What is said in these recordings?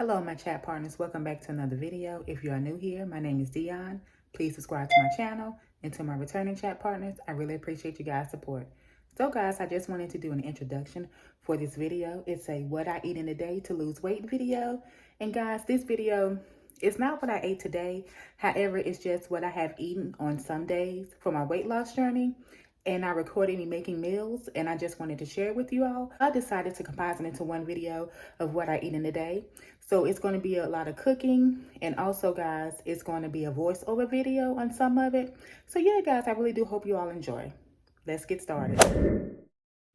Hello, my chat partners. Welcome back to another video. If you are new here, my name is Dionne. Please subscribe to my channel. And to my returning chat partners, I really appreciate you guys' support. So guys, I just wanted to do an introduction for this video. It's a what I eat in a day to lose weight video. And guys, this video is not what I ate today. However, it's just what I have eaten on some days for my weight loss journey. And I recorded me making meals, and I just wanted to share it with you all. I decided to compile it into one video of what I eat in a day. So it's going to be a lot of cooking, and also guys, it's going to be a voiceover video on some of it. So yeah guys, I really do hope you all enjoy. Let's get started.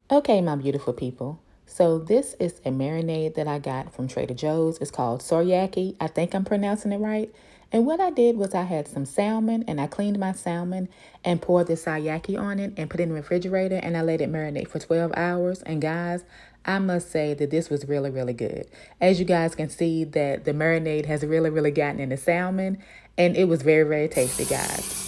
Okay, my beautiful people. So this is a marinade that I got from Trader Joe's. It's called soryaki. I think I'm pronouncing it right. And what I did was I had some salmon, and I cleaned my salmon and poured the soryaki on it and put it in the refrigerator, and I let it marinate for 12 hours. And guys, I must say that this was really, really good. As you guys can see, that the marinade has really gotten in the salmon, and it was very, very tasty, guys.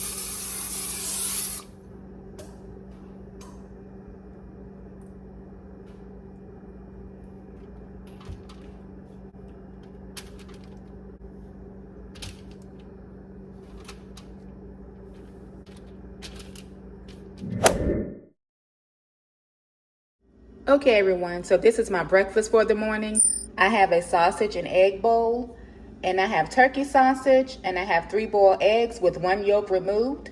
Okay, everyone, so this is my breakfast for the morning. I have a sausage and egg bowl, and I have turkey sausage, and I have 3 boiled eggs with 1 yolk removed.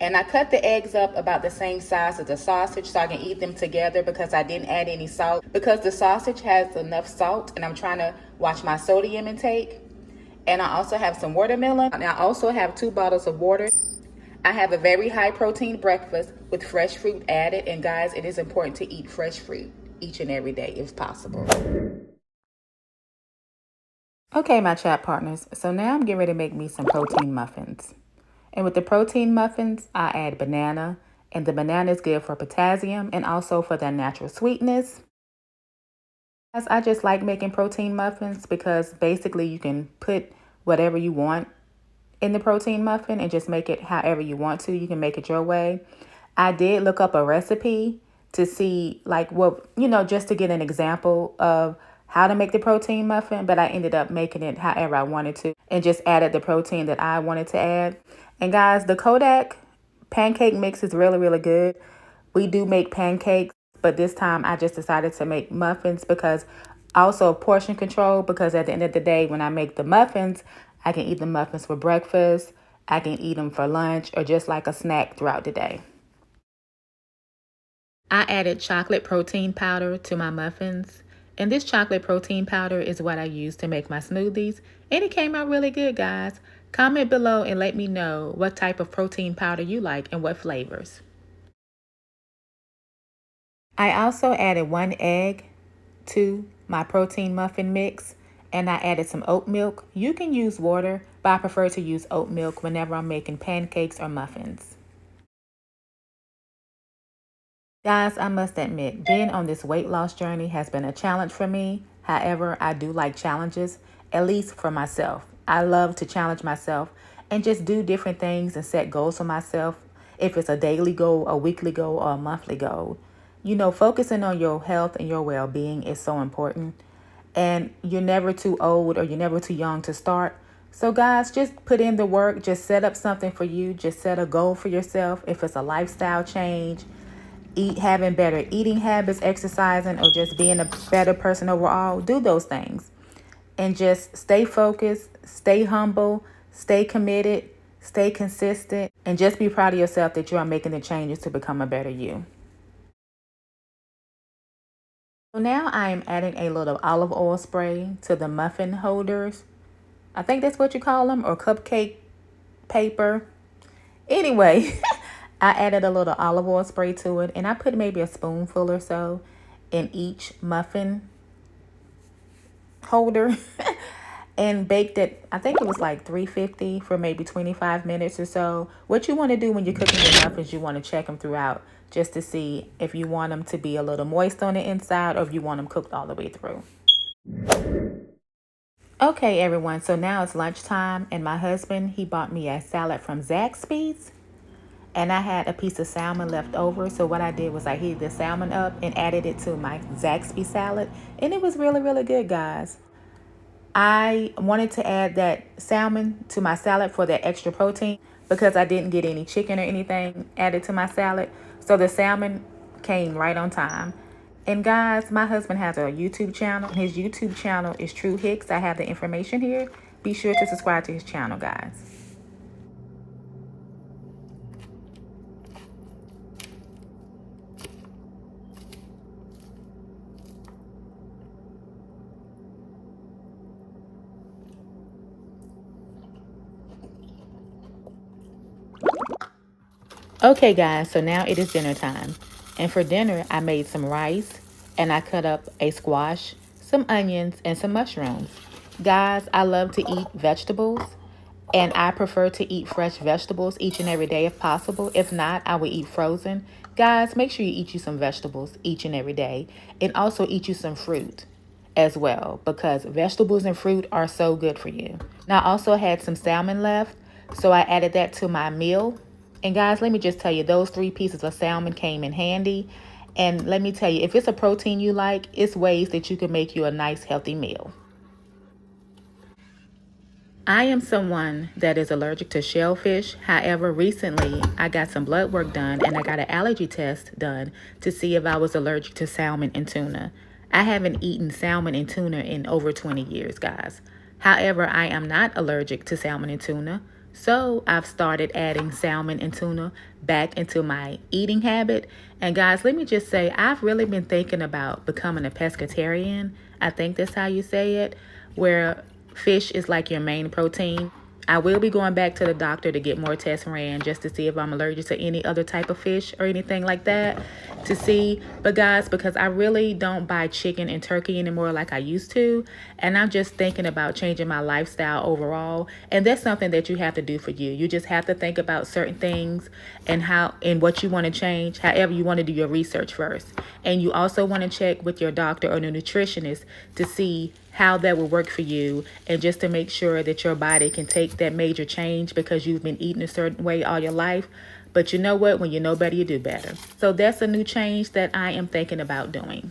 And I cut the eggs up about the same size as the sausage so I can eat them together, because I didn't add any salt, because the sausage has enough salt, and I'm trying to watch my sodium intake. And I also have some watermelon, and I also have 2 bottles of water. I have a very high protein breakfast with fresh fruit added. And guys, it is important to eat fresh fruit each and every day if possible. Okay, my chat partners. So now I'm getting ready to make me some protein muffins. And with the protein muffins, I add banana. And the banana is good for potassium and also for the natural sweetness. Guys, I just like making protein muffins because basically you can put whatever you want in the protein muffin and just make it however you want to. You can make it your way. I did look up a recipe to see like what, just to get an example of how to make the protein muffin, but I ended up making it however I wanted to and just added the protein that I wanted to add. And guys, the Kodak pancake mix is really good. We do make pancakes, but this time I just decided to make muffins because also portion control, because at the end of the day, when I make the muffins, I can eat the muffins for breakfast, I can eat them for lunch, or just like a snack throughout the day. I added chocolate protein powder to my muffins, and this chocolate protein powder is what I use to make my smoothies, and it came out really good, guys. Comment below and let me know what type of protein powder you like and what flavors. I also added 1 egg to my protein muffin mix, and I added some oat milk. You can use water, but I prefer to use oat milk whenever I'm making pancakes or muffins. Guys, I must admit, being on this weight loss journey has been a challenge for me. However, I do like challenges, at least for myself. I love to challenge myself and just do different things and set goals for myself. If it's a daily goal, a weekly goal, or a monthly goal. Focusing on your health and your well-being is so important. And you're never too old or you're never too young to start. So guys, just put in the work. Just set up something for you. Just set a goal for yourself. If it's a lifestyle change, having better eating habits, exercising, or just being a better person overall, do those things. And just stay focused, stay humble, stay committed, stay consistent, and just be proud of yourself that you are making the changes to become a better you. So now I am adding a little olive oil spray to the muffin holders. I think that's what you call them, or cupcake paper. Anyway, I added a little olive oil spray to it, and I put maybe a spoonful or so in each muffin holder and baked it. I think it was like 350 for maybe 25 minutes or so. What you want to do when you're cooking your muffins, you want to check them throughout just to see if you want them to be a little moist on the inside or if you want them cooked all the way through. Okay, everyone, so now it's lunchtime, and my husband, he bought me a salad from Zaxby's, and I had a piece of salmon left over. So what I did was I heated the salmon up and added it to my Zaxby salad, and it was really good, guys. I wanted to add that salmon to my salad for that extra protein because I didn't get any chicken or anything added to my salad. So the salmon came right on time. And guys, my husband has a YouTube channel. His YouTube channel is True Hicks. I have the information here. Be sure to subscribe to his channel, guys. Okay, guys, so now it is dinner time. And for dinner, I made some rice and I cut up a squash, some onions, and some mushrooms. Guys, I love to eat vegetables and I prefer to eat fresh vegetables each and every day if possible. If not, I will eat frozen. Guys, make sure you eat you some vegetables each and every day and also eat you some fruit as well because vegetables and fruit are so good for you. Now, I also had some salmon left, so I added that to my meal. And guys, let me just tell you, those 3 pieces of salmon came in handy. And let me tell you, if it's a protein you like, it's ways that you can make you a nice, healthy meal. I am someone that is allergic to shellfish. However, recently I got some blood work done and I got an allergy test done to see if I was allergic to salmon and tuna. I haven't eaten salmon and tuna in over 20 years, guys. However, I am not allergic to salmon and tuna. So I've started adding salmon and tuna back into my eating habit. And guys, let me just say, I've really been thinking about becoming a pescatarian. I think that's how you say it, where fish is like your main protein. I will be going back to the doctor to get more tests ran just to see if I'm allergic to any other type of fish or anything like that to see. But guys, because I really don't buy chicken and turkey anymore like I used to, and I'm just thinking about changing my lifestyle overall. And that's something that you have to do for you. You just have to think about certain things and how and what you want to change. However, you want to do your research first. And you also want to check with your doctor or the nutritionist to see how that will work for you and just to make sure that your body can take that major change because you've been eating a certain way all your life. But you know what? When you know better, you do better. So that's a new change that I am thinking about doing.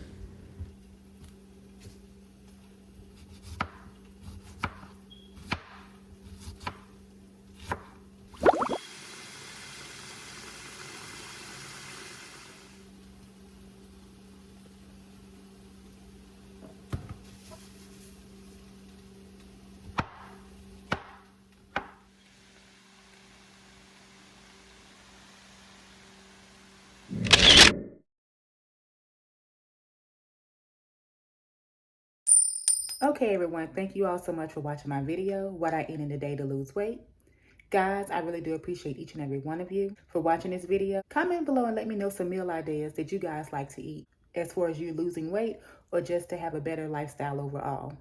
Okay, everyone, thank you all so much for watching my video, What I Eat in a Day to Lose Weight. Guys, I really do appreciate each and every one of you for watching this video. Comment below and let me know some meal ideas that you guys like to eat as far as you losing weight or just to have a better lifestyle overall.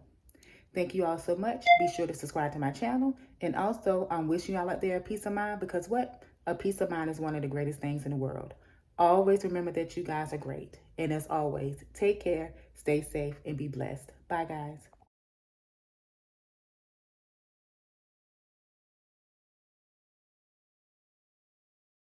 Thank you all so much. Be sure to subscribe to my channel. And also, I'm wishing y'all out there a peace of mind because what? A peace of mind is one of the greatest things in the world. Always remember that you guys are great. And as always, take care, stay safe, and be blessed. Bye, guys.